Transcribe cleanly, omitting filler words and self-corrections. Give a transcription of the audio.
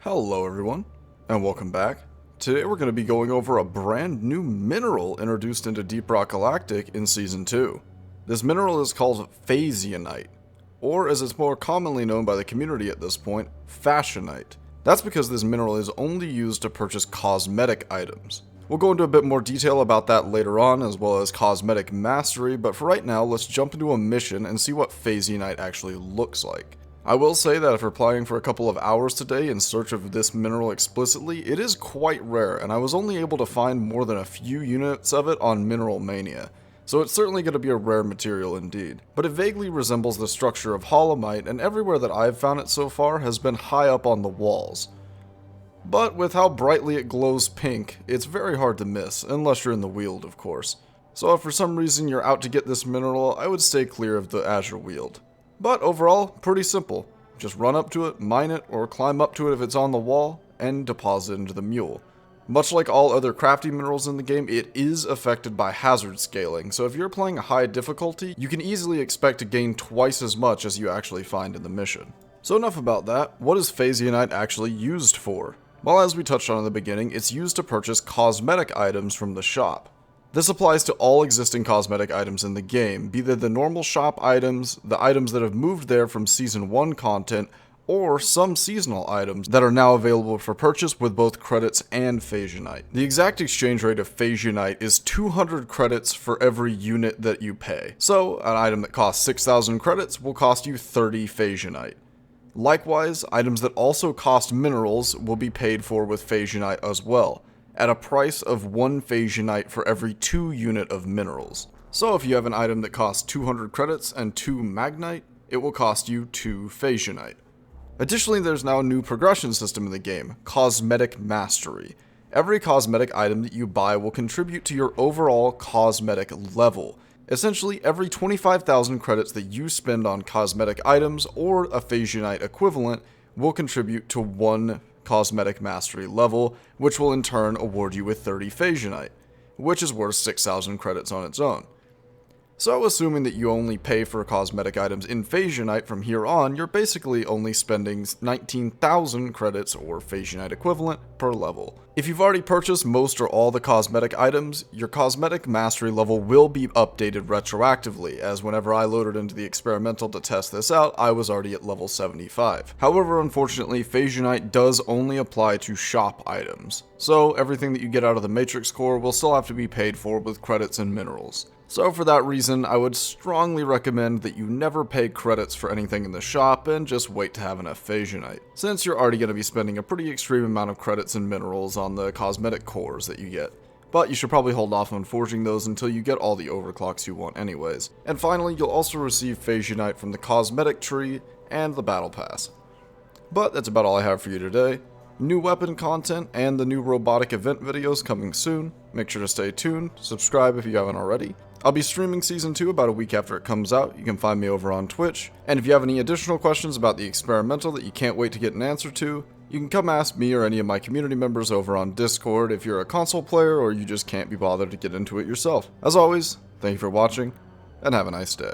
Hello everyone, and welcome back. Today we're going to be going over a brand new mineral introduced into Deep Rock Galactic in Season 2. This mineral is called Phazyonite, or as it's more commonly known by the community at this point, Phazyonite. That's because this mineral is only used to purchase cosmetic items. We'll go into a bit more detail about that later on, as well as cosmetic mastery, but for right now, let's jump into a mission and see what Phazyonite actually looks like. I will say that if you're playing for a couple of hours today in search of this mineral explicitly, it is quite rare, and I was only able to find more than a few units of it on Mineral Mania, so it's certainly going to be a rare material indeed. But it vaguely resembles the structure of Holomite, and everywhere that I've found it so far has been high up on the walls. But with how brightly it glows pink, it's very hard to miss, unless you're in the Weald, of course. So if for some reason you're out to get this mineral, I would stay clear of the Azure Weald. But overall, pretty simple. Just run up to it, mine it, or climb up to it if it's on the wall, and deposit into the mule. Much like all other crafting minerals in the game, it is affected by hazard scaling, so if you're playing a high difficulty, you can easily expect to gain twice as much as you actually find in the mission. So enough about that. What is Phazyonite actually used for? Well, as we touched on in the beginning, it's used to purchase cosmetic items from the shop. This applies to all existing cosmetic items in the game, be they the normal shop items, the items that have moved there from Season 1 content, or some seasonal items that are now available for purchase with both credits and Phazyonite. The exact exchange rate of Phazyonite is 200 credits for every unit that you pay. So, an item that costs 6,000 credits will cost you 30 Phazyonite. Likewise, items that also cost minerals will be paid for with Phazyonite as well, at a price of 1 Phazyonite for every 2 unit of minerals. So if you have an item that costs 200 credits and 2 Magnite, it will cost you 2 Phazyonite. Additionally, there's now a new progression system in the game, Cosmetic Mastery. Every cosmetic item that you buy will contribute to your overall cosmetic level. Essentially, every 25,000 credits that you spend on cosmetic items or a Phazyonite equivalent will contribute to 1 Cosmetic Mastery level, which will in turn award you with 30 Phazyonite, which is worth 6,000 credits on its own. So assuming that you only pay for cosmetic items in Phazyonite from here on, you're basically only spending 19,000 credits or Phazyonite equivalent per level. If you've already purchased most or all the cosmetic items, your cosmetic mastery level will be updated retroactively, as whenever I loaded into the experimental to test this out, I was already at level 75. However, unfortunately, Phazyonite does only apply to shop items, so everything that you get out of the Matrix core will still have to be paid for with credits and minerals. So for that reason, I would strongly recommend that you never pay credits for anything in the shop and just wait to have enough Phazyonite, since you're already going to be spending a pretty extreme amount of credits and minerals on the cosmetic cores that you get. But you should probably hold off on forging those until you get all the overclocks you want anyways. And finally, you'll also receive Phazyonite from the cosmetic tree and the battle pass. But that's about all I have for you today. New weapon content and the new robotic event videos coming soon. Make sure to stay tuned, subscribe if you haven't already. I'll be streaming Season 2 about a week after it comes out. You can find me over on Twitch. And if you have any additional questions about the experimental that you can't wait to get an answer to, you can come ask me or any of my community members over on Discord if you're a console player or you just can't be bothered to get into it yourself. As always, thank you for watching, and have a nice day.